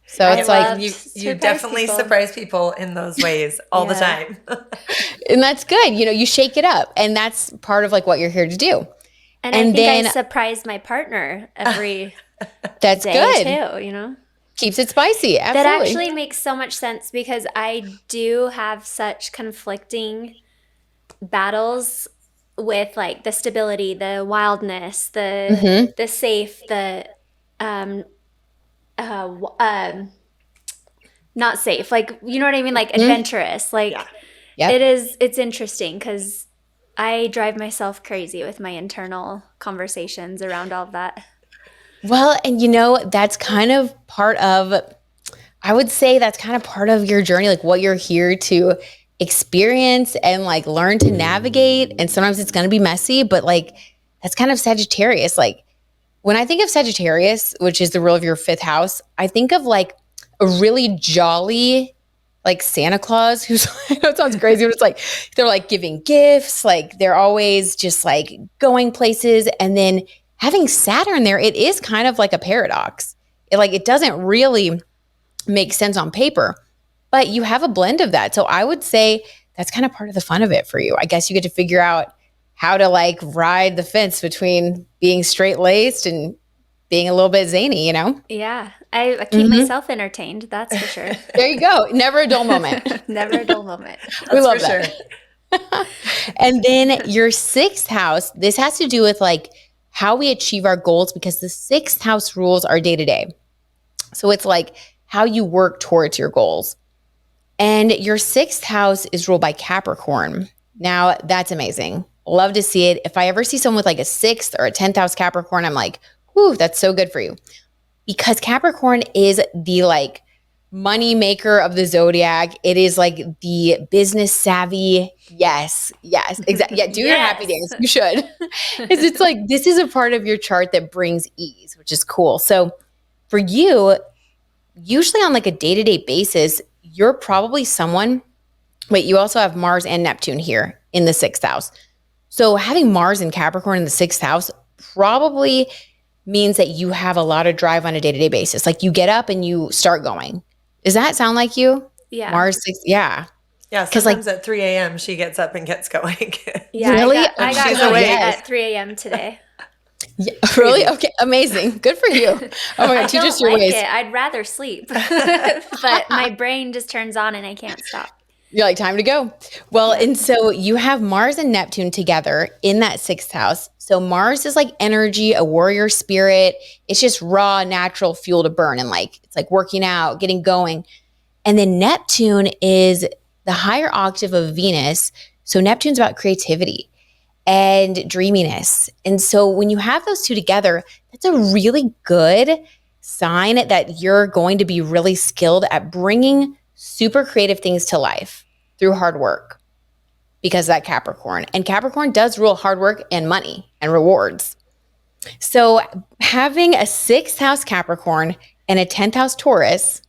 So it's like you definitely surprise people in those ways all the time. And that's good. You shake it up, and that's part of like what you're here to do. And I think I surprise my partner every that's day good too, Keeps it spicy. Absolutely. That actually makes so much sense because I do have such conflicting battles with like the stability, the wildness, the safe, the not safe, like, you know what I mean? Like adventurous, like it's interesting because I drive myself crazy with my internal conversations around all of that. Well, and that's kind of part of, I would say that's kind of part of your journey, like what you're here to experience and like learn to navigate. And sometimes it's going to be messy, but like that's kind of Sagittarius. Like when I think of Sagittarius, which is the rule of your fifth house, I think of like a really jolly, like Santa Claus who's, I know it sounds crazy, but it's like, they're like giving gifts, like they're always just like going places. And then having Saturn there, it is kind of like a paradox. It doesn't really make sense on paper, but you have a blend of that. So I would say that's kind of part of the fun of it for you. I guess you get to figure out how to like ride the fence between being straight-laced and being a little bit zany, Yeah. I keep myself entertained. That's for sure. There you go. Never a dull moment. Never a dull moment. We love that. Sure. And then your sixth house, this has to do with like how we achieve our goals, because the sixth house rules our day-to-day. So it's like how you work towards your goals. And your sixth house is ruled by Capricorn. Now, that's amazing. Love to see it. If I ever see someone with like a sixth or a 10th house Capricorn, I'm like, whoo, that's so good for you. Because Capricorn is the like money maker of the zodiac. It is like the business savvy. Yes, exactly. Yeah, do your happy dance. You should. It's like, this is a part of your chart that brings ease, which is cool. So for you, usually on like a day-to-day basis, you're probably someone, you also have Mars and Neptune here in the sixth house. So having Mars and Capricorn in the sixth house probably means that you have a lot of drive on a day-to-day basis. Like you get up and you start going. Does that sound like you? Yeah. Mars, yeah. Yeah, sometimes at 3 a.m. she gets up and gets going. Yeah, really? I got going at 3 a.m. today. Yeah, really? Okay, amazing. Good for you. Oh my God, teach us your ways. I'd rather sleep, but my brain just turns on and I can't stop. You're like, time to go. Well, and so you have Mars and Neptune together in that sixth house. So Mars is like energy, a warrior spirit. It's just raw, natural fuel to burn. And like, it's like working out, getting going. And then Neptune is the higher octave of Venus. So Neptune's about creativity and dreaminess. And so when you have those two together, that's a really good sign that you're going to be really skilled at bringing super creative things to life through hard work, because of that Capricorn. And Capricorn does rule hard work and money and rewards. So having a 6th house Capricorn and a 10th house Taurus,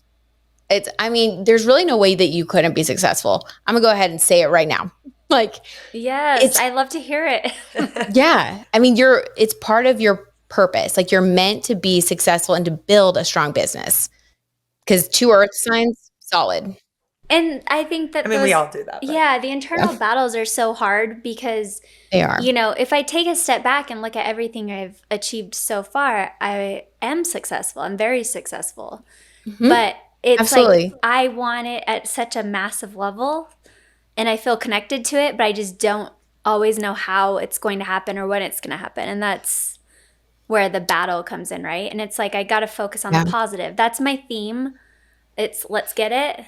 there's really no way that you couldn't be successful. I'm gonna go ahead and say it right now. Yes, I love to hear it. Yeah. It's part of your purpose. Like, you're meant to be successful and to build a strong business, because 2 earth signs, solid. And I think that we all do that. But. Yeah, the internal battles are so hard because they are. If I take a step back and look at everything I've achieved so far, I am successful. I'm very successful. Mm-hmm. But it's Absolutely. Like I want it at such a massive level and I feel connected to it, but I just don't always know how it's going to happen or when it's going to happen. And that's where the battle comes in, right? And it's like I got to focus on the positive. That's my theme. It's let's get it.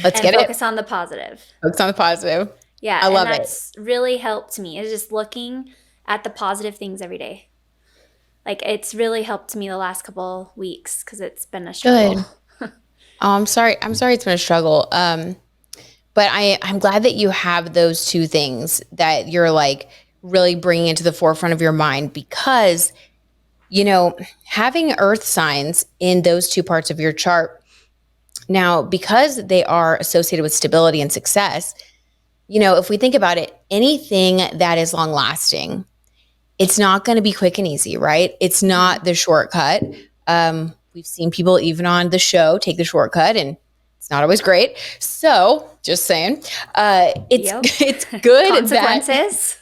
Focus on the positive. Focus on the positive. Yeah. I love it. That's really helped me. It's just looking at the positive things every day. Like, it's really helped me the last couple weeks because it's been a struggle. Good. I'm sorry it's been a struggle. But I'm glad that you have those two things that you're like really bringing into the forefront of your mind, because, having earth signs in those two parts of your chart, now, because they are associated with stability and success, if we think about it, anything that is long lasting, it's not going to be quick and easy, right? It's not the shortcut. We've seen people even on the show take the shortcut, and it's not always great. So just saying, it's good. Consequences.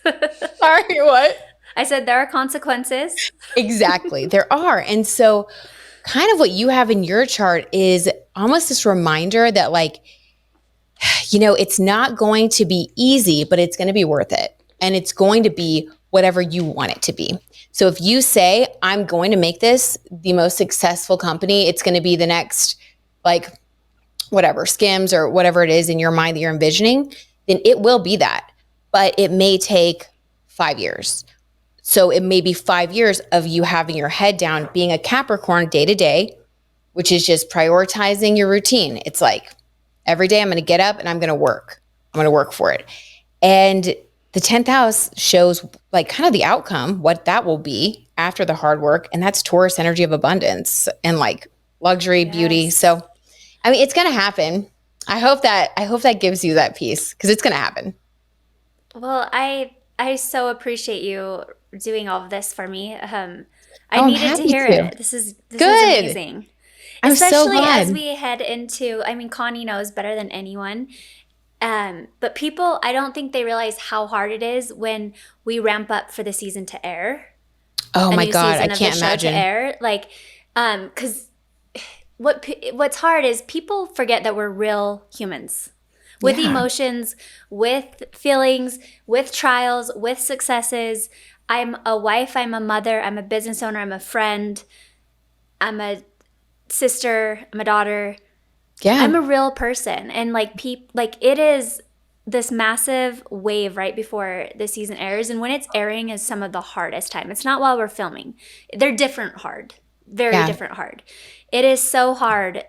Sorry, what? I said there are consequences. Exactly. There are. And so kind of what you have in your chart is almost this reminder that, like, it's not going to be easy, but it's going to be worth it. And it's going to be whatever you want it to be. So if you say, I'm going to make this the most successful company, it's going to be the next, whatever, Skims or whatever it is in your mind that you're envisioning, then it will be that. But it may take 5 years. So it may be 5 years of you having your head down, being a Capricorn day to day, which is just prioritizing your routine. It's like every day I'm going to get up and I'm going to work. I'm going to work for it. And the 10th house shows kind of the outcome, what that will be after the hard work. And that's Taurus energy of abundance and luxury, beauty. So, it's going to happen. I hope that gives you that peace, because it's going to happen. Well, I so appreciate you doing all of this for me. I needed to hear it. This is amazing. Especially as we head into, Connie knows better than anyone. But people, I don't think they realize how hard it is when we ramp up for the season to air. Oh my God, I can't imagine. To air, because what's hard is people forget that we're real humans with emotions, with feelings, with trials, with successes. I'm a wife, I'm a mother, I'm a business owner, I'm a friend, I'm a sister, I'm a daughter. Yeah. I'm a real person. And it is this massive wave right before the season airs. And when it's airing is some of the hardest time. It's not while we're filming. They're different hard. Very different hard. It is so hard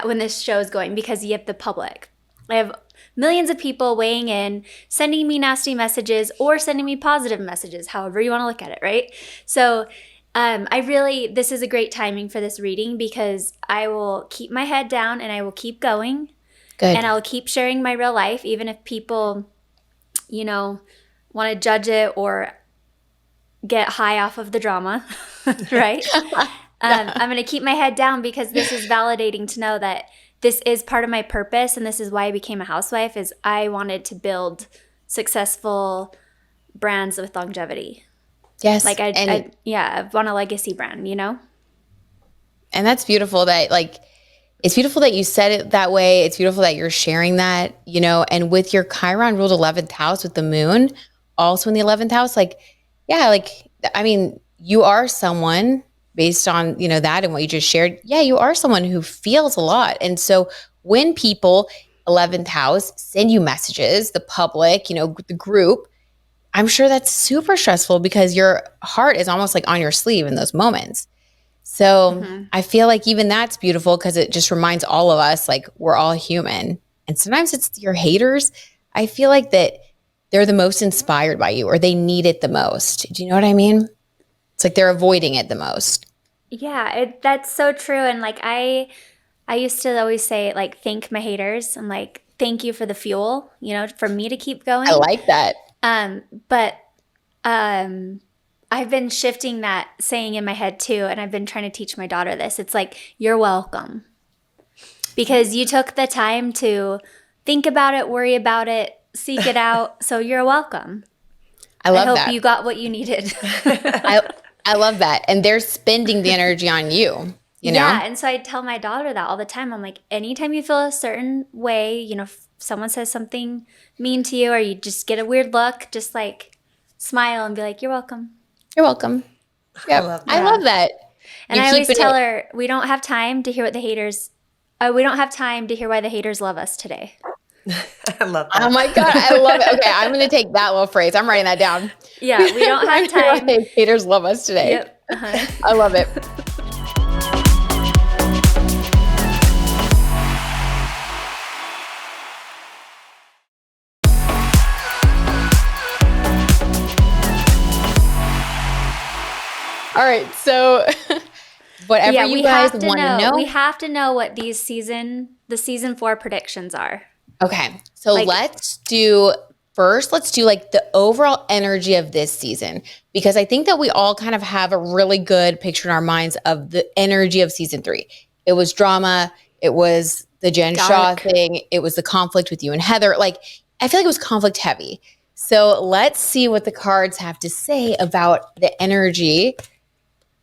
when this show is going because you have the public. I have millions of people weighing in, sending me nasty messages or sending me positive messages, however you want to look at it, right? So this is a great timing for this reading because I will keep my head down and I will keep going. Good. And I'll keep sharing my real life, even if people, want to judge it or get high off of the drama, right? I'm going to keep my head down because this is validating to know that this is part of my purpose, and this is why I became a housewife, is I wanted to build successful brands with longevity. Yes. I want a legacy brand, And that's beautiful that it's beautiful that you said it that way. It's beautiful that you're sharing that, and with your Chiron ruled 11th house with the moon also in the 11th house, you are someone based on, that and what you just shared. Yeah, you are someone who feels a lot. And so when people, 11th house, send you messages, the public, the group, I'm sure that's super stressful because your heart is almost like on your sleeve in those moments. So I feel like even that's beautiful because it just reminds all of us like we're all human. And sometimes it's your haters. I feel like that they're the most inspired by you or they need it the most. Do you know what I mean? It's like they're avoiding it the most. Yeah, that's so true. And like I used to always say like, thank my haters. I'm like, thank you for the fuel, for me to keep going. I like that. But I've been shifting that saying in my head too. And I've been trying to teach my daughter this. It's like, you're welcome. Because you took the time to think about it, worry about it, seek it out. So you're welcome. I love that. I hope you got what you needed. I love that. And they're spending the energy on you, you know? Yeah. And so I tell my daughter that all the time. I'm like, anytime you feel a certain way, if someone says something mean to you or you just get a weird look, just like smile and be like, you're welcome. You're welcome. Yep. I love that. And I always tell her, we don't have time to hear what the haters, we don't have time to hear why the haters love us today. I love that. Oh my God, I love it. Okay, I'm going to take that little phrase. I'm writing that down. Yeah, we don't have time. Haters love us today. Yep. I love it. All right, so whatever you guys want to know. We have to know what the season 4 predictions are. Okay, so let's do like the overall energy of this season, because I think that we all kind of have a really good picture in our minds of the energy of season 3. It was drama. It was the Jen Shaw thing. It was the conflict with you and Heather. Like, I feel like it was conflict heavy. So let's see what the cards have to say about the energy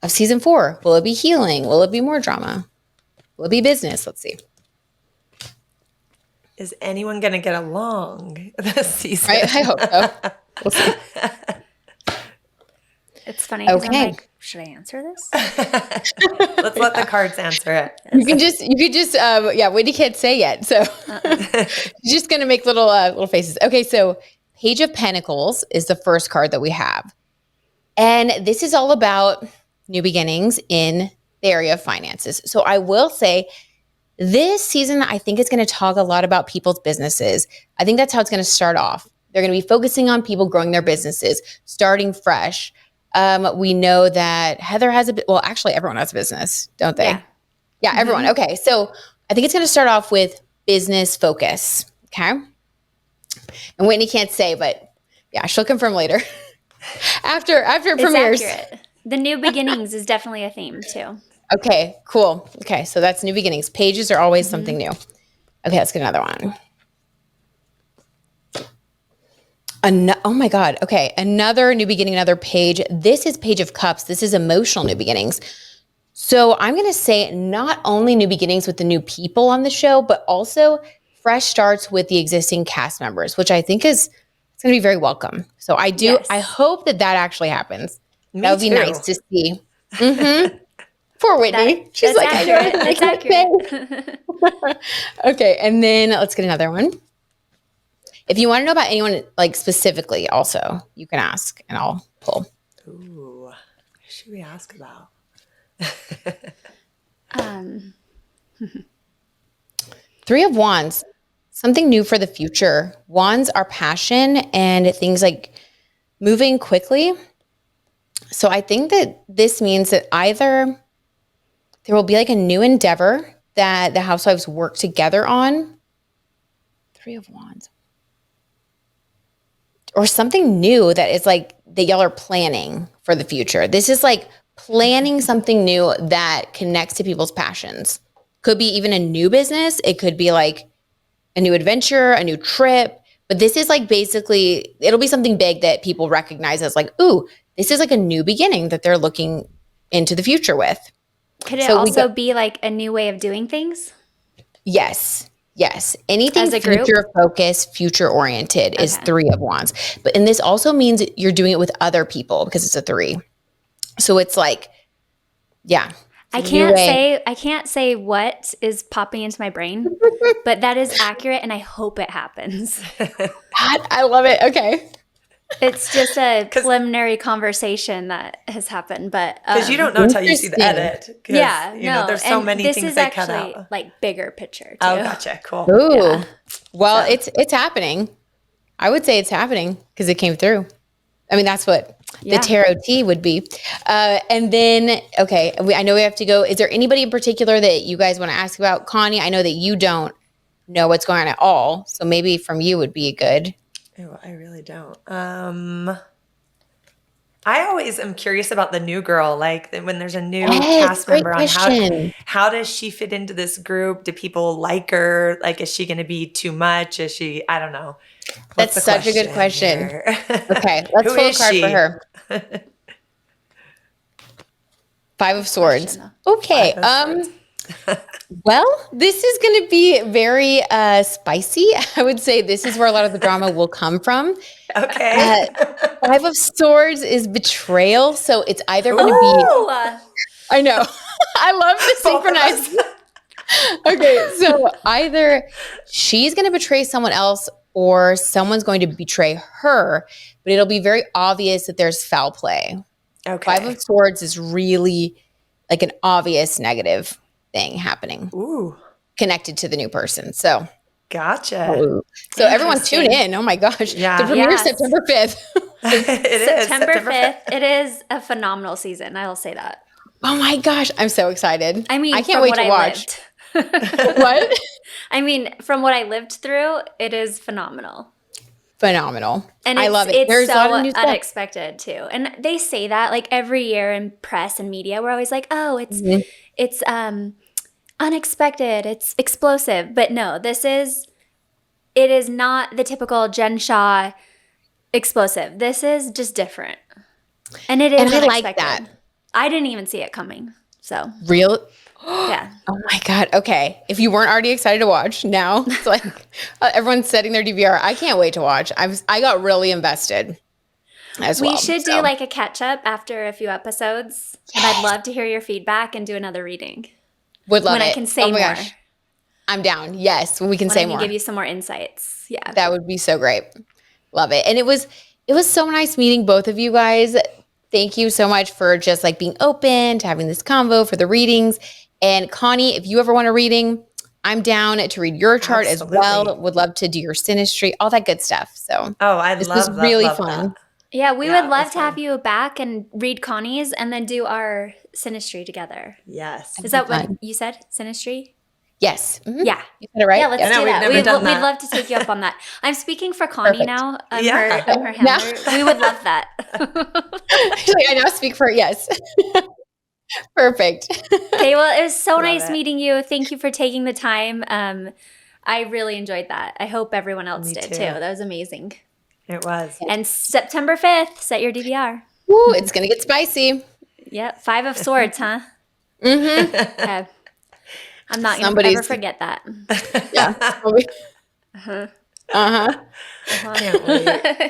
of season 4. Will it be healing? Will it be more drama? Will it be business? Let's see. Is anyone going to get along this season? I hope so. We'll see. It's funny. Okay. I'm like, should I answer this? Let's let the cards answer it. You could just, Whitney can't say yet. So she's just going to make little faces. Okay. So Page of Pentacles is the first card that we have. And this is all about new beginnings in the area of finances. So I will say, this season, I think it's going to talk a lot about people's businesses. I think that's how it's going to start off. They're going to be focusing on people growing their businesses, starting fresh. We know that Heather has actually everyone has a business, don't they? Yeah, everyone. Okay. So I think it's going to start off with business focus. Okay. And Whitney can't say, but yeah, she'll confirm later. after it premieres. It's accurate. The new beginnings is definitely a theme too. Okay, cool. Okay, so that's new beginnings. Pages are always something new. Okay, let's get another one. Oh my God. Okay, another new beginning, another page. This is Page of Cups. This is emotional new beginnings. So I'm going to say not only new beginnings with the new people on the show, but also fresh starts with the existing cast members, which I think it's going to be very welcome. So I hope that actually happens. That would be nice to see. Mm-hmm. Poor Whitney. She's like, It's accurate. Okay, and then let's get another one. If you want to know about anyone like specifically, also you can ask, and I'll pull. Ooh, who should we ask about? Three of Wands, something new for the future. Wands are passion and things like moving quickly. So I think that this means that either there will be like a new endeavor that the Housewives work together on. Three of Wands. Or something new that is like that y'all are planning for the future. This is like planning something new that connects to people's passions. Could be even a new business. It could be like a new adventure, a new trip. But this is like basically, it'll be something big that people recognize as like, ooh, this is like a new beginning that they're looking into the future with. Could it also be like a new way of doing things? Yes. Anything future focused, future oriented is Three of Wands. And this also means you're doing it with other people because it's a 3. So it's like, yeah. I can't say what is popping into my brain, but that is accurate, and I hope it happens. God, I love it. Okay. It's just a preliminary conversation that has happened, but because you don't know until you see the edit. Yeah, there's so many things they cut out. This is actually like bigger picture too. Oh, gotcha. Cool. Ooh. Yeah. Well, it's happening. I would say it's happening because it came through. I mean, that's what the tarot tea would be. And then, okay, I know we have to go. Is there anybody in particular that you guys want to ask about? Connie, I know that you don't know what's going on at all, so maybe from you would be good. Oh, I really don't. I always am curious about the new girl, like when there's a new cast member on how does she fit into this group? Do people like her? Like, is she going to be too much? Is she, I don't know. That's such a good question. Okay, let's pull a card for her. Five of Swords. Okay. Well, this is going to be very spicy. I would say this is where a lot of the drama will come from. Okay. Five of Swords is betrayal. So it's either going to be... I know. I love the synchronized. Okay, so either she's going to betray someone else or someone's going to betray her, but it'll be very obvious that there's foul play. Okay. Five of Swords is really like an obvious negative thing happening. Ooh. Connected to the new person. So gotcha. So everyone tune in. Oh my gosh. Yeah. The premiere is September 5th. September 5th. It is a phenomenal season. I will say that. Oh my gosh. I'm so excited. I mean, I can't wait to watch. What? I mean, from what I lived through, it is phenomenal. Phenomenal. And I love it. It's There's so a lot of new stuff. unexpected too. And they say that like every year in press and media, we're always like, oh, it's unexpected. It's explosive. But no, it is not the typical Jen Shah explosive. This is just different. And it is and I unexpected. like that. I didn't even see it coming. So real. Yeah. Oh my God. Okay. If you weren't already excited to watch, now it's like everyone's setting their DVR. I can't wait to watch. I got really invested as well. We should do like a catch up after a few episodes. Yes. And I'd love to hear your feedback and do another reading. Would love it. When I can say more. Gosh. I'm down. Yes. When we can say more. I can give you some more insights. Yeah. That would be so great. Love it. And it was so nice meeting both of you guys. Thank you so much for just like being open to having this convo for the readings. And Connie, if you ever want a reading, I'm down to read your chart as well. Would love to do your synastry, all that good stuff. So this was really fun. That. Yeah, we would love to have you back and read Connie's and then do our synastry together. Yes. Is that what you said? Synastry? Yes. Mm-hmm. Yeah. You said it right? Yeah, let's do that. We'd love to take you up on that. I'm speaking for Connie now. I'm her handler. No. We would love that. I now speak for yes. Perfect. Okay, well, it was so nice meeting you. Thank you for taking the time. I really enjoyed that. I hope everyone else did too. That was amazing. It was. And September 5th, set your DVR. Ooh, it's going to get spicy. Yep. 5 of Swords, huh? Mm-hmm. Okay. I'm not going to ever forget that. Yeah. Can't wait.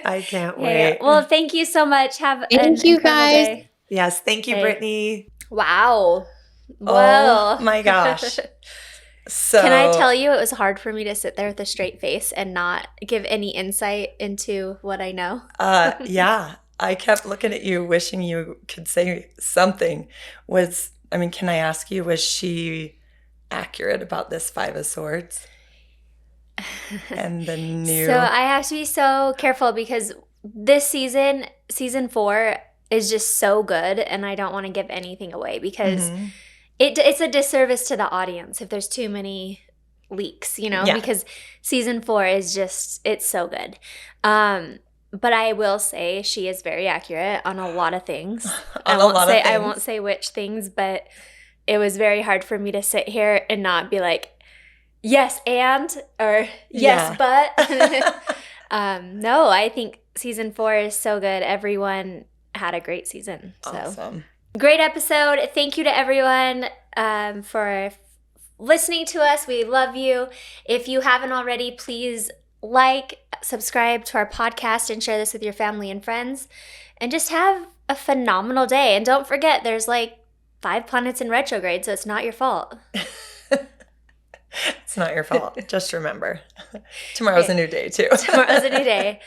I can't wait. Well, thank you so much. Thank you guys. Day. Yes. Thank you, Brittany. Wow. Well. Oh my gosh. So can I tell you, it was hard for me to sit there with a straight face and not give any insight into what I know. Yeah. I kept looking at you, wishing you could say something. Can I ask you, was she accurate about this Five of Swords? And the new... So I have to be so careful because this season 4, is just so good, and I don't want to give anything away because it's a disservice to the audience if there's too many leaks, because season 4 is just, it's so good. But I will say she is very accurate on a lot of things. I won't say which things, but it was very hard for me to sit here and not be like, yes, or yes, but. No, I think season 4 is so good. Everyone had a great season. So awesome. Great episode. Thank you to everyone for listening to us. We love you. If you haven't already, please subscribe to our podcast and share this with your family and friends, and just have a phenomenal day. And don't forget, there's 5 planets in retrograde, so it's not your fault. It's not your fault. Just remember, tomorrow's a new day too. Tomorrow's a new day,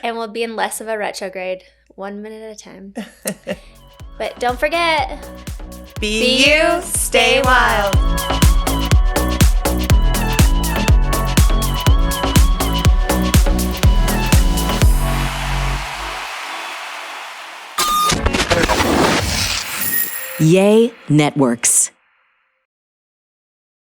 and we'll be in less of a retrograde, 1 minute at a time. But don't forget, be you, stay wild. Yay Networks.